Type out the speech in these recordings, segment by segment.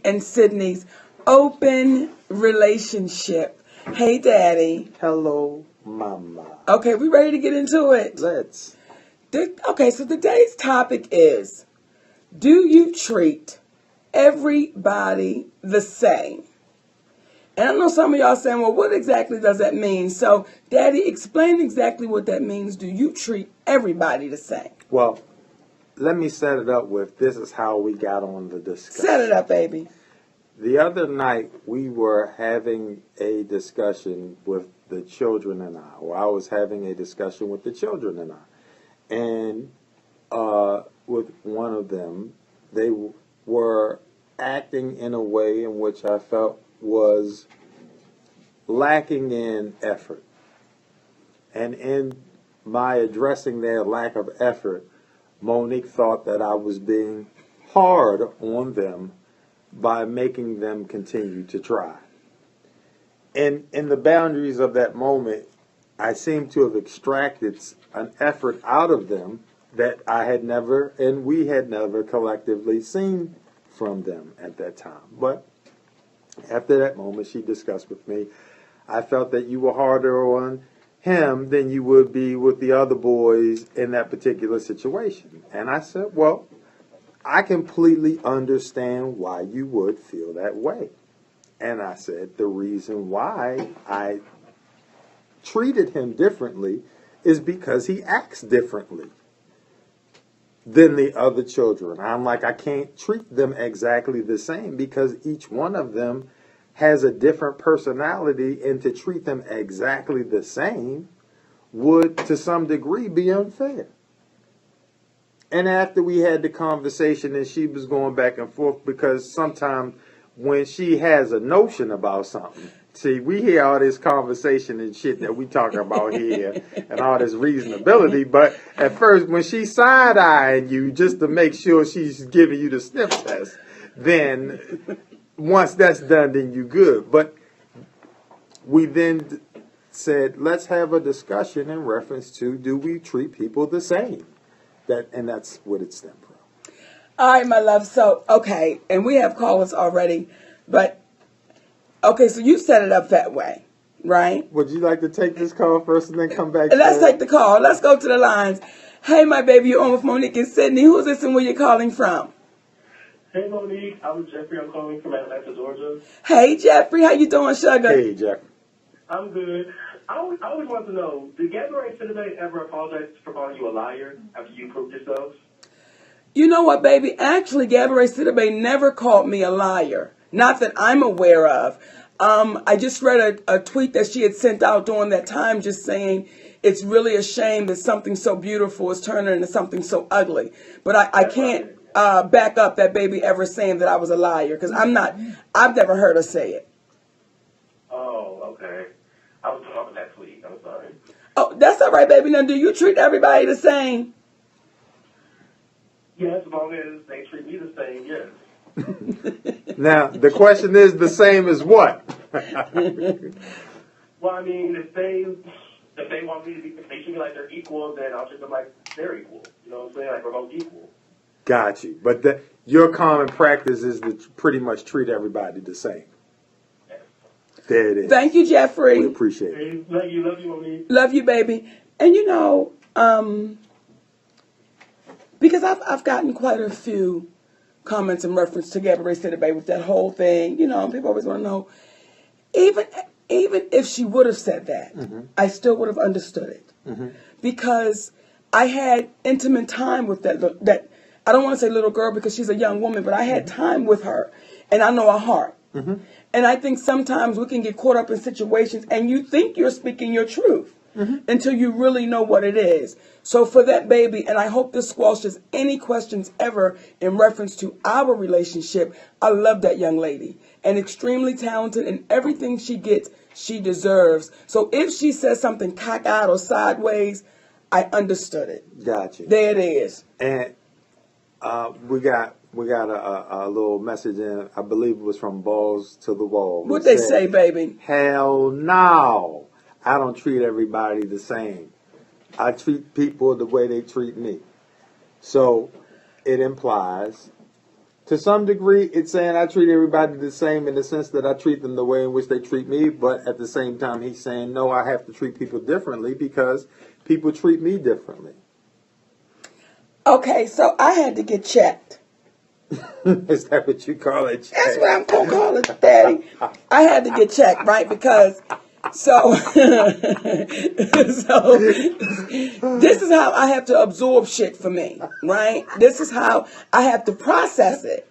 and Sydney's open relationship. Hey, Daddy. Hello, Mama. Okay, we ready to get into it? Let's. Okay, so today's topic is, do you treat everybody the same? And I know some of y'all saying, well, what exactly does that mean? So, Daddy, explain exactly what that means. Do you treat everybody the same? Well, let me set it up with, this is how we got on the discussion. Set it up, baby. The other night, we were having a discussion with the children and I, or I was having a discussion with the children and I. And with one of them, they were acting in a way in which I felt was lacking in effort. And in my addressing their lack of effort, Monique thought that I was being hard on them by making them continue to try. And in the boundaries of that moment, I seem to have extracted an effort out of them that I had never, and we had never collectively seen from them at that time. But after that moment, she discussed with me, I felt that you were harder on him than you would be with the other boys in that particular situation. And I said, well, I completely understand why you would feel that way. And I said, the reason why I treated him differently is because he acts differently than the other children. I'm like, I can't treat them exactly the same because each one of them has a different personality, and to treat them exactly the same would, to some degree, be unfair. And after we had the conversation, and she was going back and forth, because sometimes when she has a notion about something, see, we hear all this conversation and shit that we talk about here and all this reasonability, but at first when she's side-eyeing you just to make sure she's giving you the sniff test, then once that's done, then you good. But we then said, let's have a discussion in reference to, do we treat people the same? And that's what it stemmed from. All right, my love. So, okay, and we have callers already, but, okay, so you set it up that way, right? Would you like to take this call first and then come back? Let's take the call. Let's go to the lines. Hey, my baby, you're on with Monique and Sydney. Who's this and where you calling from? Hey, Monique. I'm Jeffrey. I'm calling from Atlanta, Georgia. Hey, Jeffrey. How you doing, sugar? Hey, Jeffrey. I'm good. I always want to know, did Gabrielle Cinnamon ever apologize for calling you a liar after you proved yourself? You know what, baby? Actually, Gabrielle Cinnamon never called me a liar. Not that I'm aware of. I just read a tweet that she had sent out during that time just saying it's really a shame that something so beautiful is turning into something so ugly. But I can't back up that baby ever saying that I was a liar, because I've never heard her say it. Oh, okay. I was talking that tweet. I'm sorry. Oh, that's all right, baby. Now, do you treat everybody the same? Yes, as long as they treat me the same, yes. Now, the question is, the same as what? Well, I mean, if they want me to be, if they treat me like they're equal, then I'll treat them like they're equal. You know what I'm saying? Like we're both equal. Got you. But your common practice is to pretty much treat everybody the same. Yes. There it is. Thank you, Jeffrey. We appreciate it. Love you, Monique. Love you, baby. And you know, because I've gotten quite a few comments in reference to Gabrielle Cinnamon with that whole thing. You know, people always want to know, even if she would have said that, I still would have understood it. Because I had intimate time with that I don't want to say little girl because she's a young woman, but I had time with her, and I know her heart. And I think sometimes we can get caught up in situations and you think you're speaking your truth until you really know what it is. So for that baby, and I hope this squashes any questions ever in reference to our relationship, I love that young lady and extremely talented, and everything she gets, she deserves. So if she says something cockeyed or sideways, I understood it. Gotcha. There it is. And we got a little message in. I believe it was from Balls to the Wall. What'd they say, baby? Hell no. I don't treat everybody the same. I treat people the way they treat me. So it implies To some degree, it's saying I treat everybody the same in the sense that I treat them the way in which they treat me. But at the same time, he's saying, no, I have to treat people differently because people treat me differently. Okay, so I had to get checked. Is that what you call it? That's what I'm going to call it, Daddy. I had to get checked, right? Because, so this is how I have to absorb shit for me, right? This is how I have to process it.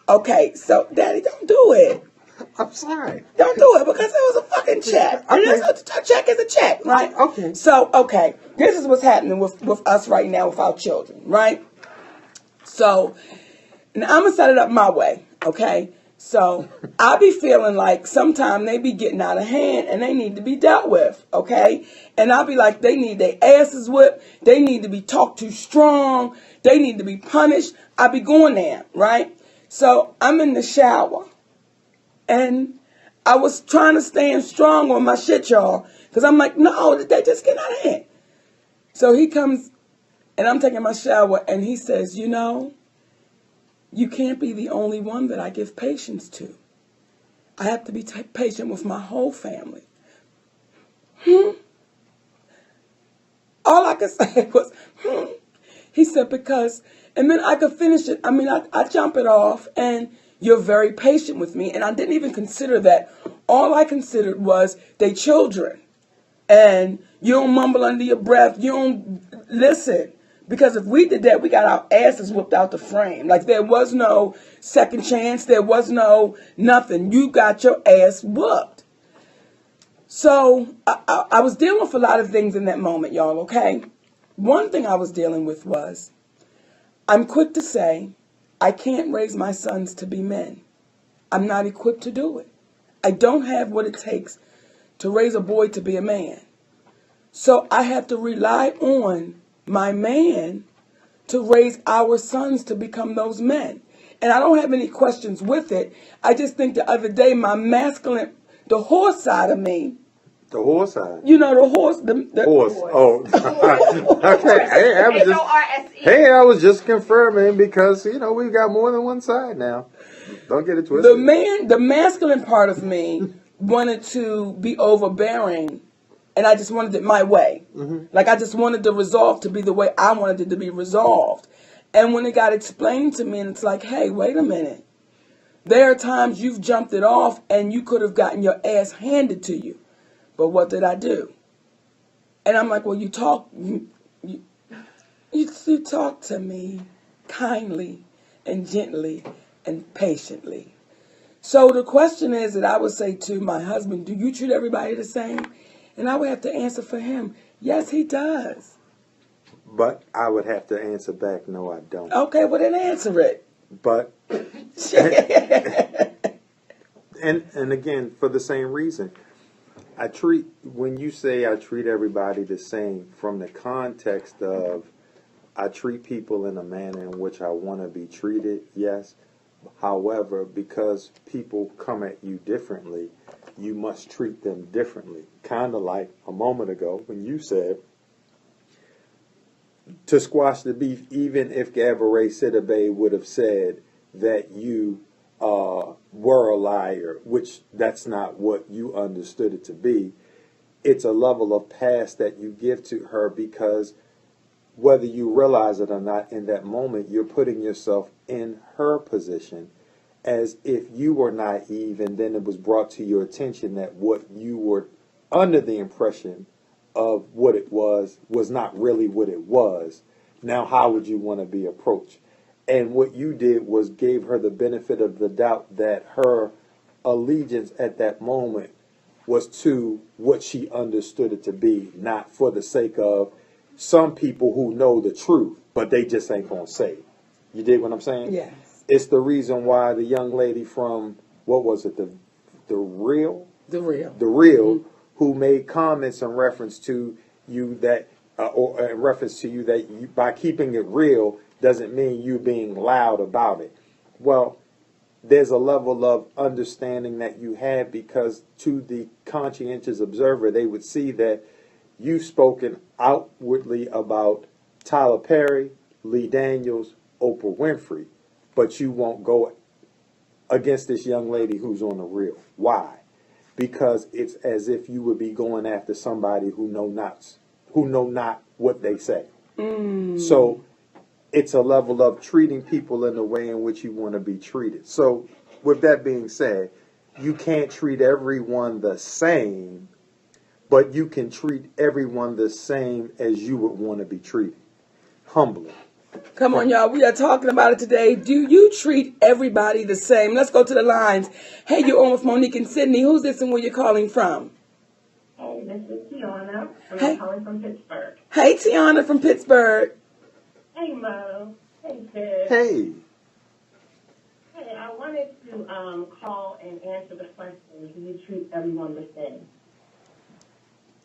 Okay, so, Daddy, don't do it. I'm sorry. Don't do it because it was a fucking check. And Okay. a check is a check, right? Okay. So, okay, this is what's happening with us right now with our children, right? So, now I'm going to set it up my way, okay? So, I be feeling like sometimes they be getting out of hand and they need to be dealt with, okay? And I'll be like, they need their asses whipped. They need to be talked to strong. They need to be punished. I be going there, right? So, I'm in the shower. And I was trying to stand strong on my shit, y'all. Because I'm like, no, they just get out of hand. So he comes, and I'm taking my shower, and he says, you know, you can't be the only one that I give patience to. I have to be patient with my whole family. All I could say was, He said, because, and then I could finish it. I mean, I jump it off, and you're very patient with me. And I didn't even consider that. All I considered was they children. And you don't mumble under your breath. You don't listen. Because if we did that, we got our asses whipped out the frame. Like, there was no second chance. There was no nothing. You got your ass whooped. So I was dealing with a lot of things in that moment, y'all, okay? One thing I was dealing with was, I'm quick to say, I can't raise my sons to be men. I'm not equipped to do it. I don't have what it takes to raise a boy to be a man. So I have to rely on my man to raise our sons to become those men. And I don't have any questions with it. I just think the other day, my masculine, the horse side of me. The horse side? You know, the horse. The horse. Oh. Okay. Hey, I was just confirming because, you know, we've got more than one side now. Don't get it twisted. The masculine part of me wanted to be overbearing. And I just wanted it my way. Mm-hmm. Like, I just wanted the resolve to be the way I wanted it to be resolved. And when it got explained to me, and it's like, hey, wait a minute. There are times you've jumped it off and you could have gotten your ass handed to you. But what did I do? And I'm like, well, you talk to me kindly and gently and patiently. So the question is that I would say to my husband, do you treat everybody the same? And I would have to answer for him, yes, he does. But I would have to answer back, no, I don't. Okay, well, then answer it. But, and again, for the same reason, when you say I treat everybody the same, from the context of I treat people in a manner in which I want to be treated, yes. However, because people come at you differently, you must treat them differently. Kind of like a moment ago when you said, to squash the beef, even if Gabourey Sidibe would have said that you were a liar, which that's not what you understood it to be, it's a level of pass that you give to her because whether you realize it or not in that moment, you're putting yourself in her position as if you were naive and then it was brought to your attention that what you were under the impression of what it was not really what it was. Now, how would you want to be approached? And what you did was gave her the benefit of the doubt that her allegiance at that moment was to what she understood it to be, not for the sake of some people who know the truth, but they just ain't going to say it. You dig what I'm saying? Yes. It's the reason why the young lady from, what was it, the Real? The Real. Mm-hmm. Who made comments in reference to you that, or in reference to you that you, by keeping it real doesn't mean you being loud about it. Well, there's a level of understanding that you have because to the conscientious observer, they would see that you've spoken outwardly about Tyler Perry, Lee Daniels, Oprah Winfrey. but you won't go against this young lady who's on the real. Why? Because it's as if you would be going after somebody who know not what they say. So it's a level of treating people in the way in which you want to be treated. So with that being said, you can't treat everyone the same, but you can treat everyone the same as you would want to be treated. Humbly. Come on, y'all. We are talking about it today. Do you treat everybody the same? Let's go to the lines. Hey, you're on with Monique and Sydney. Who's this and where you're calling from? Hey, this is Tiana, and Hey. I'm calling from Pittsburgh. Hey, Tiana from Pittsburgh. Hey, Mo. Hey, Sid. Hey. Hey, I wanted to call and answer the question, do you treat everyone the same?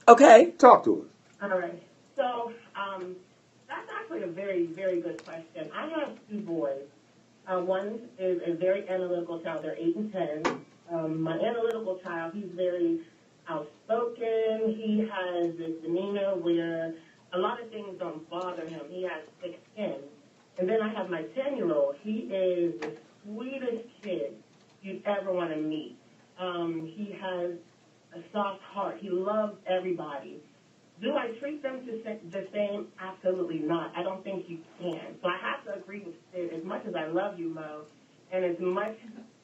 Okay. Talk to us. All right. So, that's actually a very, very good question. I have two boys. One is a very analytical child. They're 8 and 10. My analytical child, he's very outspoken. He has this demeanor where a lot of things don't bother him. He has thick skin. And then I have my 10-year-old. He is the sweetest kid you'd ever want to meet. He has a soft heart. He loves everybody. Do I treat them the same? Absolutely not. I don't think you can. So I have to agree with Sid. As much as I love you, Mo, and as much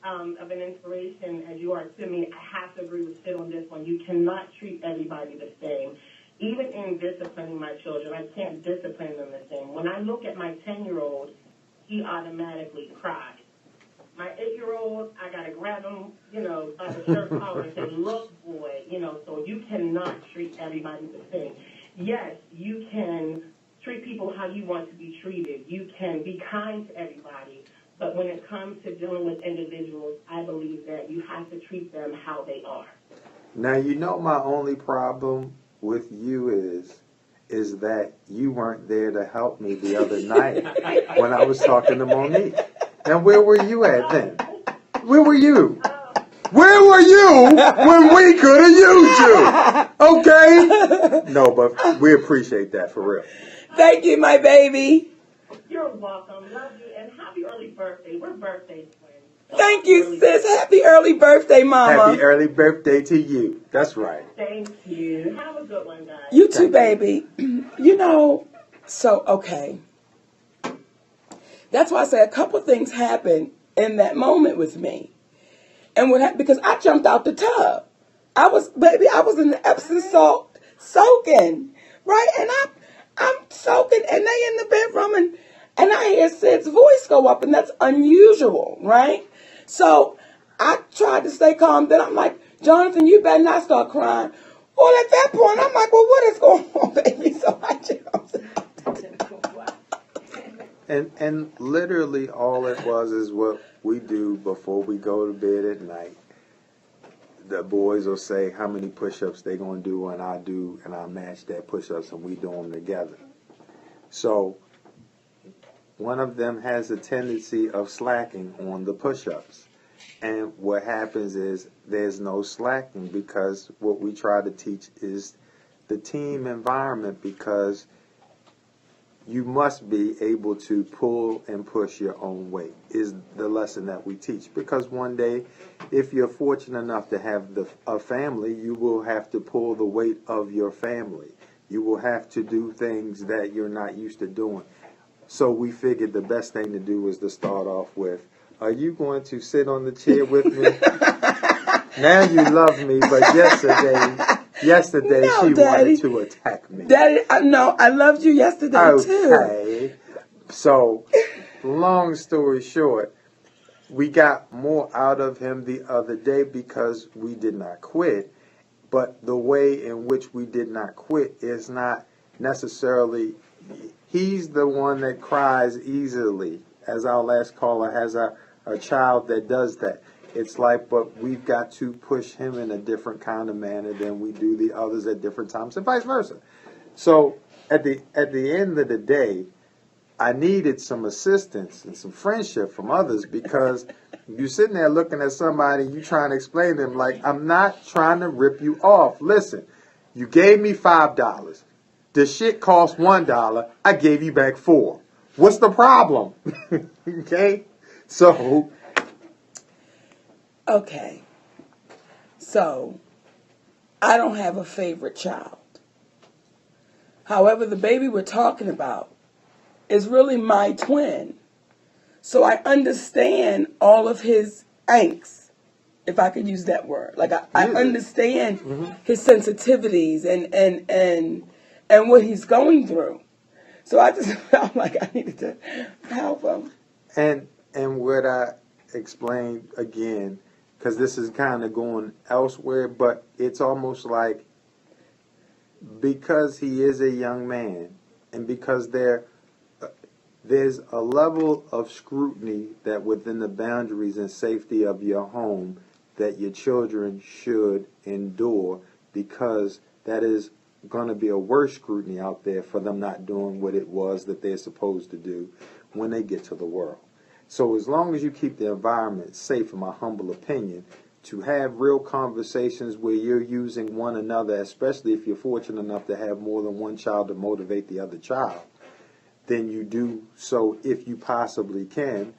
of an inspiration as you are to me, I have to agree with Sid on this one. You cannot treat everybody the same. Even in disciplining my children, I can't discipline them the same. When I look at my 10-year-old, he automatically cries. My 8-year-old, I got to grab him, by the shirt collar and say, look, boy, so you cannot treat everybody the same. Yes, you can treat people how you want to be treated. You can be kind to everybody. But when it comes to dealing with individuals, I believe that you have to treat them how they are. Now, my only problem with you is that you weren't there to help me the other night when I was talking to Monique. And where were you at then? Where were you? Where were you when we could have used you? Okay? No, but we appreciate that for real. Thank you, my baby. You're welcome. Love you. And happy early birthday. We're birthday twins. Thank you, sis. Happy early birthday, Mama. Happy early birthday to you. That's right. Thank you. Have a good one, guys. You too, baby. Okay. That's why I say a couple things happened in that moment with me. And what happened, because I jumped out the tub. I was in the Epsom salt soaking, right? And I'm soaking, and they in the bedroom, and I hear Sid's voice go up, and that's unusual, right? So I tried to stay calm. Then I'm like, Jonathan, you better not start crying. Well, at that point, I'm like, well, what is going on, baby? So I jumped. And literally all it was is what we do before we go to bed at night. The boys will say how many push-ups they're going to do, and I do, and I match that push-ups, and we do them together. So one of them has a tendency of slacking on the push-ups. And what happens is there's no slacking, because what we try to teach is the team environment, because you must be able to pull and push your own weight is the lesson that we teach. Because one day, if you're fortunate enough to have a family, you will have to pull the weight of your family. You will have to do things that you're not used to doing. So we figured the best thing to do was to start off with, are you going to sit on the chair with me? Now you love me, but yesterday No, she Daddy. wanted to attack me. Daddy, I loved you yesterday, too. Okay. So, long story short, we got more out of him the other day because we did not quit. But the way in which we did not quit is not necessarily, he's the one that cries easily. As our last caller has a child that does that. It's like, but we've got to push him in a different kind of manner than we do the others at different times, and vice versa. So at the end of the day, I needed some assistance and some friendship from others, because you're sitting there looking at somebody, you trying to explain to them, like, I'm not trying to rip you off. Listen, you gave me $5. The shit cost $1. I gave you back $4. What's the problem? Okay? So, okay. So, I don't have a favorite child. However, the baby we're talking about is really my twin. So I understand all of his angst, if I could use that word. Like I understand his sensitivities and what he's going through. So I just felt like I needed to help him. And what I explained again, because this is kind of going elsewhere, but it's almost like because he is a young man and because there's a level of scrutiny that within the boundaries and safety of your home that your children should endure, because that is going to be a worse scrutiny out there for them not doing what it was that they're supposed to do when they get to the world. So as long as you keep the environment safe, in my humble opinion, to have real conversations where you're using one another, especially if you're fortunate enough to have more than one child to motivate the other child, then you do so if you possibly can.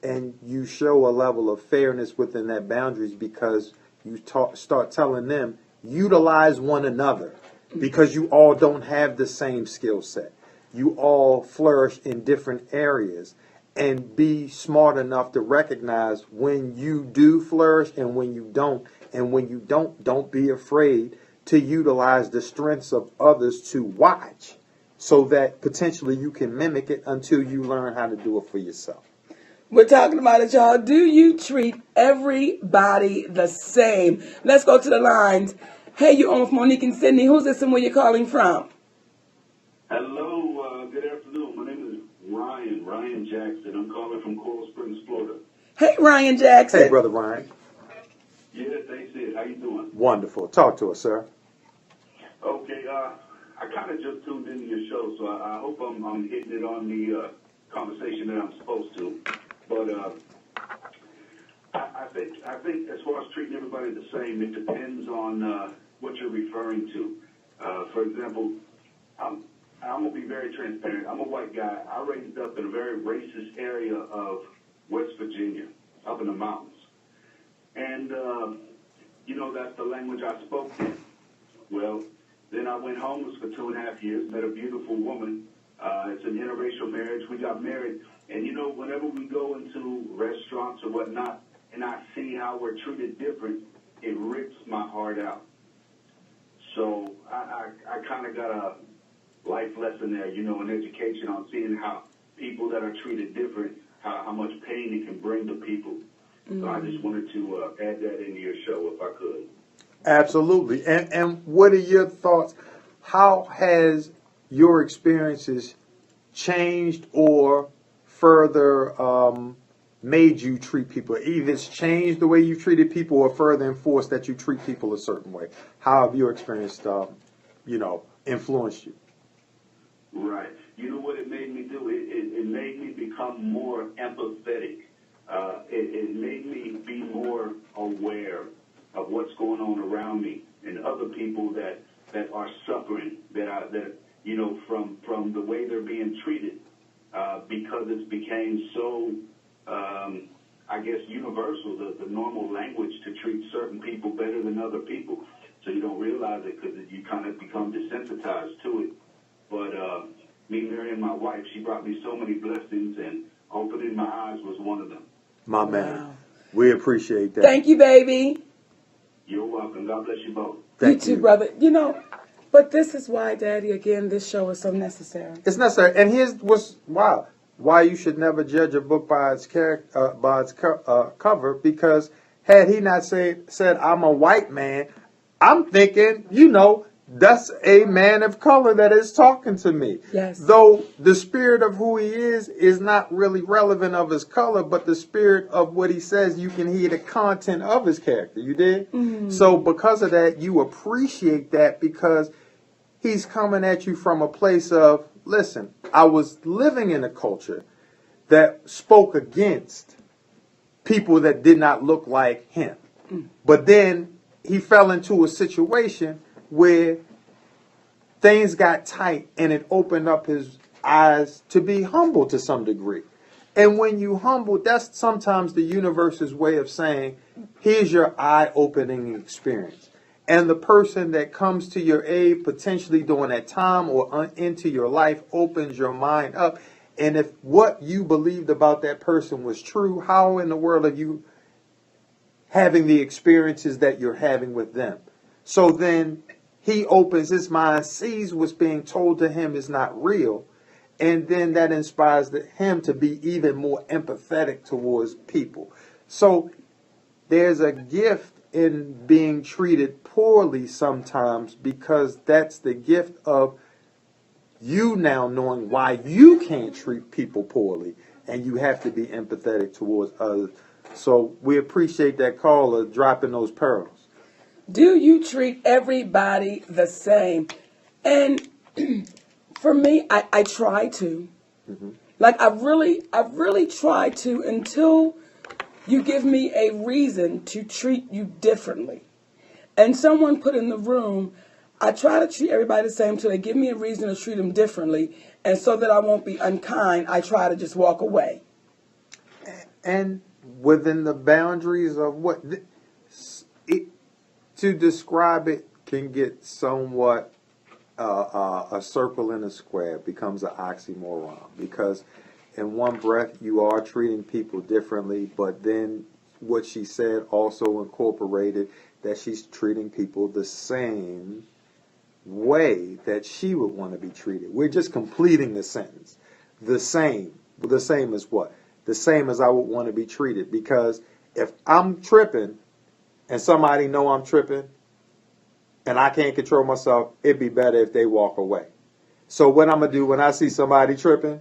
And you show a level of fairness within that boundaries, because you start telling them, utilize one another, because you all don't have the same skill set. You all flourish in different areas, and be smart enough to recognize when you do flourish and when you don't. And when you don't be afraid to utilize the strengths of others to watch, so that potentially you can mimic it until you learn how to do it for yourself. We're talking about it, y'all. Do you treat everybody the same? Let's go to the lines. Hey, you're on with Monique and Sydney. Who's this and where you're calling from? Hello, good afternoon. My name is Ryan Jackson. I'm calling from Coral Springs, Florida. Hey, Ryan Jackson. Hey, Brother Ryan. Yeah, thanks, Ed. How you doing? Wonderful. Talk to us, sir. Okay, I kind of just tuned into your show, so I hope I'm hitting it on the conversation that I'm supposed to. But I think as far as treating everybody the same, it depends on what you're referring to. For example, I'm going to be very transparent. I'm a white guy. I raised up in a very racist area of West Virginia, up in the mountains. And, that's the language I spoke in. Well, then I went homeless for 2.5 years, met a beautiful woman. It's an interracial marriage. We got married. And, whenever we go into restaurants or whatnot, and I see how we're treated different, it rips my heart out. So I kind of got a life lesson there, an education on seeing how people that are treated different, how much pain it can bring to people. So I just wanted to add that into your show if I could. Absolutely. And what are your thoughts? How has your experiences changed or further made you treat people? Either it's changed the way you treated people or further enforced that you treat people a certain way. How have your experience, influenced you? Right. You know what it made me do? It made me become more empathetic. It made me be more aware of what's going on around me and other people that are suffering, that from the way they're being treated, because it's became so, universal, the normal language to treat certain people better than other people. So you don't realize it because you kind of become desensitized to it. But me marrying my wife, she brought me so many blessings, and opening my eyes was one of them. My man, we appreciate that. Thank you, baby. You're welcome. God bless you both. Thank you too, brother. But this is why, Daddy, again, this show is so necessary. It's necessary. And here's what's wild. Why you should never judge a book by its cover, because had he not said, I'm a white man, I'm thinking, that's a man of color that is talking to me. Yes. Though the spirit of who he is not really relevant of his color, but the spirit of what he says, you can hear the content of his character. You did? Mm-hmm. So because of that, you appreciate that, because he's coming at you from a place of, listen, I was living in a culture that spoke against people that did not look like him. Mm. But then he fell into a situation where things got tight, and it opened up his eyes to be humble to some degree. And when you humble, that's sometimes the universe's way of saying, here's your eye-opening experience. And the person that comes to your aid potentially during that time or into your life opens your mind up. And if what you believed about that person was true, how in the world are you having the experiences that you're having with them? So then he opens his mind, sees what's being told to him is not real. And then that inspires him to be even more empathetic towards people. So there's a gift in being treated poorly sometimes, because that's the gift of you now knowing why you can't treat people poorly, and you have to be empathetic towards others. So we appreciate that caller dropping those pearls. Do you treat everybody the same? And for me, I try to. Like I've really tried to, until you give me a reason to treat you differently. And someone put in the room, I try to treat everybody the same until they give me a reason to treat them differently. And so that I won't be unkind, I try to just walk away. And within the boundaries of what to describe it can get somewhat a circle in a square, becomes an oxymoron, because in one breath you are treating people differently, but then what she said also incorporated that she's treating people the same way that she would want to be treated. We're just completing the sentence. The same as what? The same as I would want to be treated. Because if I'm tripping and somebody know I'm tripping and I can't control myself, it'd be better if they walk away. So what I'm going to do when I see somebody tripping,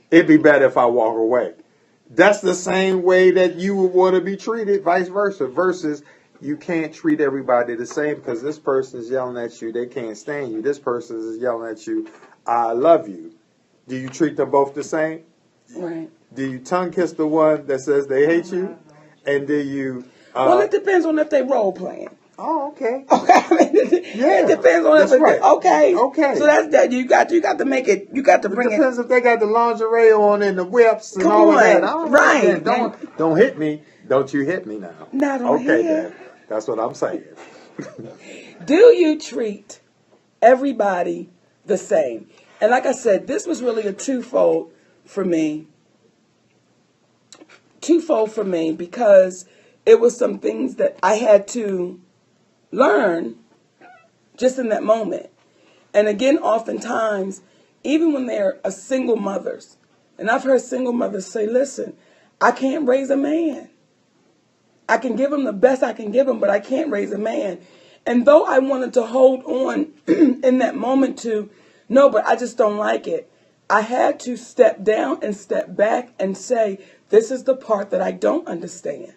it'd be better if I walk away. That's the same way that you would want to be treated, vice versa, versus you can't treat everybody the same because this person is yelling at you, they can't stand you. This person is yelling at you, I love you. Do you treat them both the same? Right. Do you tongue kiss the one that says they hate you? And do you... well, it depends on if they role playing. Oh, okay. Okay, I mean, it depends on that's if right. Okay. So that's that. You got to make it. You got to bring it. Depends if they got the lingerie on and the whips and all of that. Right. Don't hit me. Don't you hit me now. Not on here. Then. That's what I'm saying. Do you treat everybody the same? And like I said, this was really a twofold for me. Because it was some things that I had to learn just in that moment. And again, oftentimes, even when they're a single mothers, and I've heard single mothers say, listen, I can't raise a man. I can give him the best I can give him, but I can't raise a man. And though I wanted to hold on in that moment to, no, but I just don't like it, I had to step down and step back and say, this is the part that I don't understand.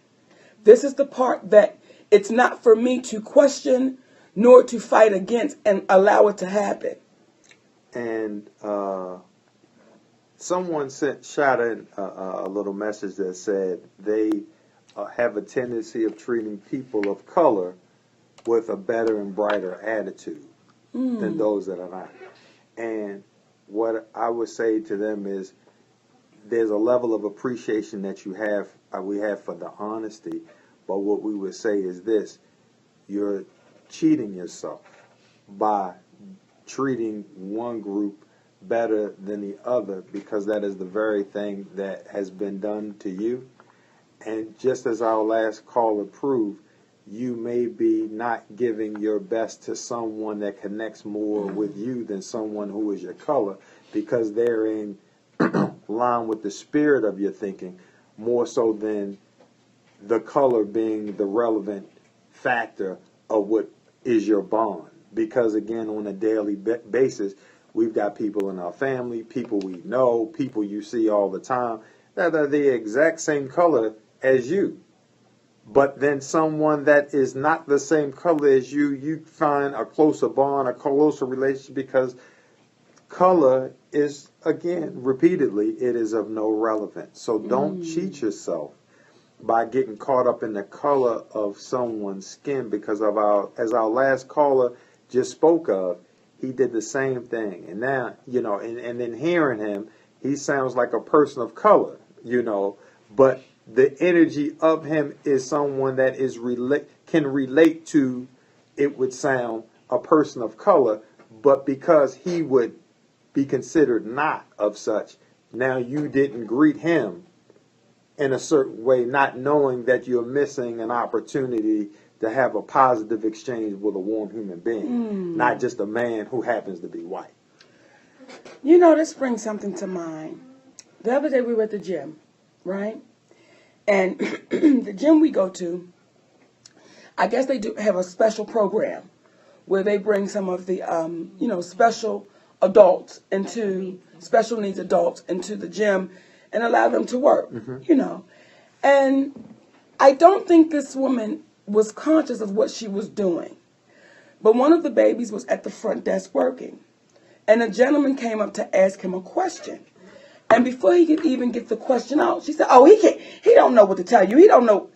This is the part that it's not for me to question nor to fight against and allow it to happen. And someone shot in a little message that said they have a tendency of treating people of color with a better and brighter attitude than those that are not. And what I would say to them is there's a level of appreciation that we have for the honesty, but what we would say is this: you're cheating yourself by treating one group better than the other, because that is the very thing that has been done to you. And just as our last caller proved, you may be not giving your best to someone that connects more with you than someone who is your color, because they're in line with the spirit of your thinking more so than the color being the relevant factor of what is your bond. Because again, on a daily basis, we've got people in our family, people we know, people you see all the time that are the exact same color as you. But then someone that is not the same color as you, you find a closer bond, a closer relationship, because color is, again, repeatedly, it is of no relevance. So don't cheat yourself by getting caught up in the color of someone's skin, because of as our last caller just spoke of, he did the same thing. And now, and then hearing him, he sounds like a person of color, but the energy of him is someone that is can relate to, it would sound, a person of color, but because he would be considered not of such, now you didn't greet him in a certain way, not knowing that you're missing an opportunity to have a positive exchange with a warm human being, not just a man who happens to be white. This brings something to mind. The other day we were at the gym, right? And the gym we go to, I guess they do have a special program where they bring some of the, special adults special needs adults into the gym and allow them to work, And I don't think this woman was conscious of what she was doing. But one of the babies was at the front desk working. And a gentleman came up to ask him a question. And before he could even get the question out, she said, oh, he don't know what to tell you. He don't know.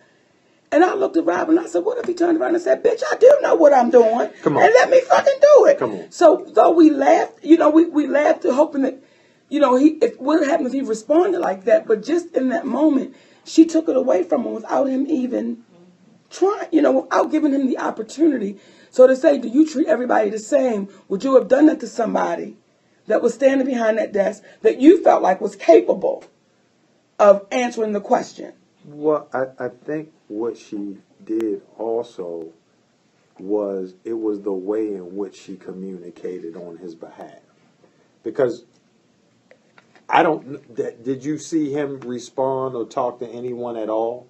And I looked at Rob and I said, what if he turned around and said, bitch, I do know what I'm doing. Come on. And let me fucking do it. Come on. So though we laughed, we laughed hoping that, what happened if he responded like that? But just in that moment, she took it away from him without him even trying, without giving him the opportunity. So to say, do you treat everybody the same? Would you have done that to somebody that was standing behind that desk that you felt like was capable of answering the question? Well, I think what she did also was the way in which she communicated on his behalf. Because did you see him respond or talk to anyone at all?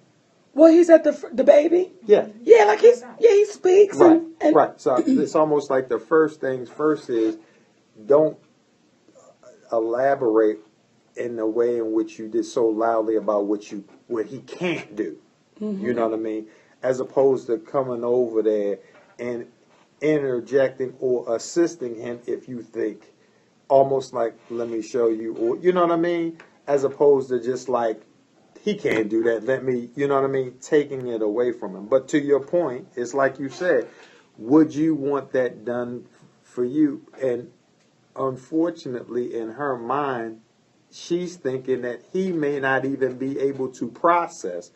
Well, he's at the baby. Yeah. Yeah, like he speaks. Right, and right. So it's almost like the first things first is don't elaborate in the way in which you did so loudly about what he can't do. Mm-hmm. You know what I mean? As opposed to coming over there and interjecting or assisting him if you think almost like, let me show you, or you know what I mean? As opposed to just like, he can't do that, let me, you know what I mean? Taking it away from him. But to your point, it's like you said, would you want that done for you? And unfortunately, in her mind, she's thinking that he may not even be able to process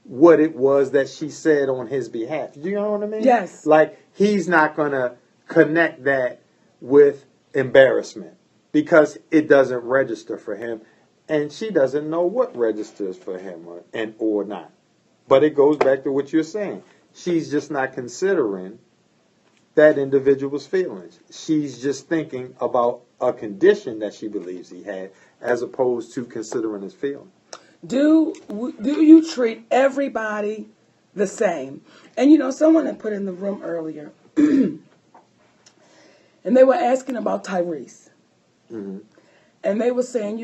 what it was that she said on his behalf. You know what I mean? Yes. Like, he's not going to connect that with embarrassment because it doesn't register for him. And she doesn't know what registers for him or not. But it goes back to what you're saying. She's just not considering that individual's feelings. She's just thinking about a condition that she believes he had as opposed to considering his feelings. Do you treat everybody the same? And someone had put in the room earlier, and they were asking about Tyrese. Mm-hmm. And they were saying,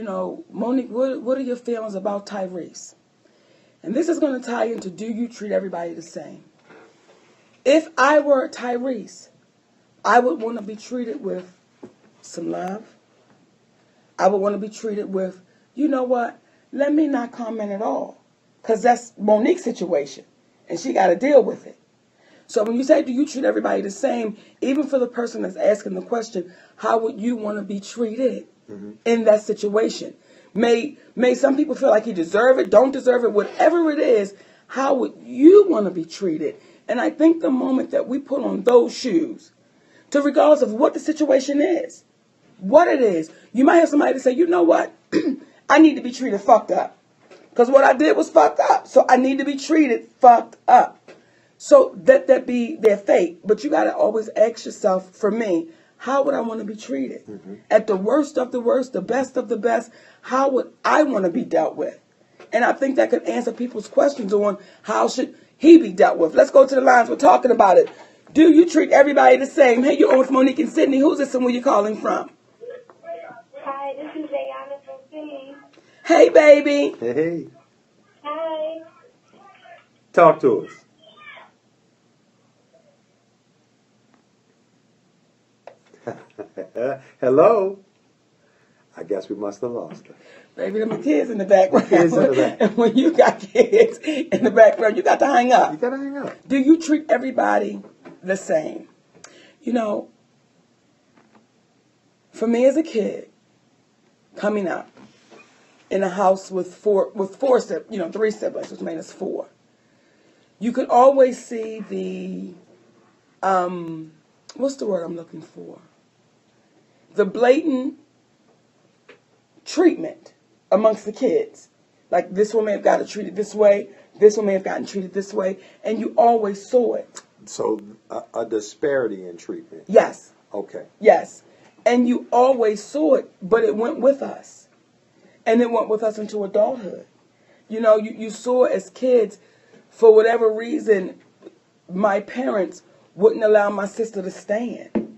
Monique, what are your feelings about Tyrese? And this is going to tie into, do you treat everybody the same? If I were Tyrese, I would want to be treated with some love. I would want to be treated with, you know what, let me not comment at all. Because that's Monique's situation. And she got to deal with it. So when you say, do you treat everybody the same, even for the person that's asking the question, how would you want to be treated in that situation? May some people feel like he deserve it, don't deserve it, whatever it is, how would you want to be treated? And I think the moment that we put on those shoes, to regardless of what the situation is, what it is, you might have somebody to say, you know what, I need to be treated fucked up. Because what I did was fucked up. So I need to be treated fucked up. So that be their fate. But you got to always ask yourself, for me, how would I want to be treated? Mm-hmm. At the worst of the worst, the best of the best, how would I want to be dealt with? And I think that could answer people's questions on how should he be dealt with. Let's go to the lines. We're talking about it. Do you treat everybody the same? Hey, you're on with Monique and Sydney. Who's this and where you calling from? Hi, this is Ayana from Philly. Hey, baby. Hey. Hi. Talk to us. Hello. I guess we must have lost her. Baby, them kids in the background. Kids in the back. And when you got kids in the background, you got to hang up. You got to hang up. Do you treat everybody the same? For me as a kid, coming up, in a house with three siblings, which made us four, you could always see the what's the word I'm looking for? The blatant treatment amongst the kids. Like, this one may have gotten treated this way, this one may have gotten treated this way, and you always saw it. So a disparity in treatment. Yes. Okay. Yes. And you always saw it, but it went with us. And it went with us into adulthood. You know, you saw as kids, for whatever reason, my parents wouldn't allow my sister to stand.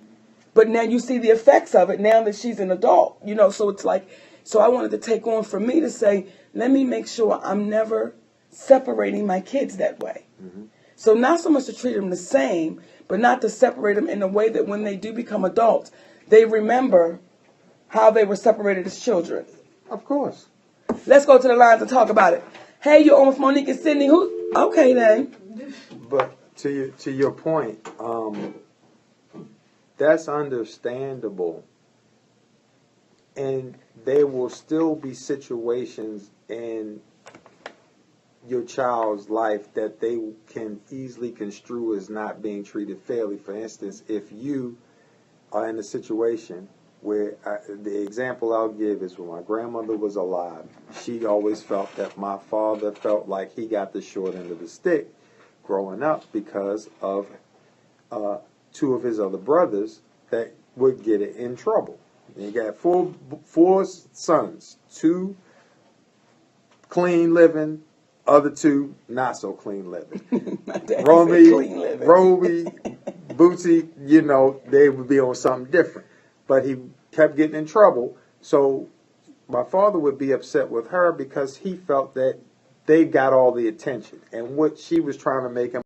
But now you see the effects of it now that she's an adult. You know, so it's like, so I wanted to take on for me to say, let me make sure I'm never separating my kids that way. Mm-hmm. So not so much to treat them the same, but not to separate them in a way that when they do become adults, they remember how they were separated as children. Of course. Let's go to the lines and talk about it. Hey, you're on with Monique and Sydney. Who? Okay, then. But to your point, that's understandable. And there will still be situations in your child's life that they can easily construe as not being treated fairly. For instance, if you are in a situation where the example I'll give is when my grandmother was alive, she always felt that my father felt like he got the short end of the stick growing up because of two of his other brothers that would get it in trouble. And he got four sons, two clean living, other two not so clean living. Romy, Bootsy, you know, they would be on something different. But he kept getting in trouble. So my father would be upset with her because he felt that they got all the attention. And what she was trying to make him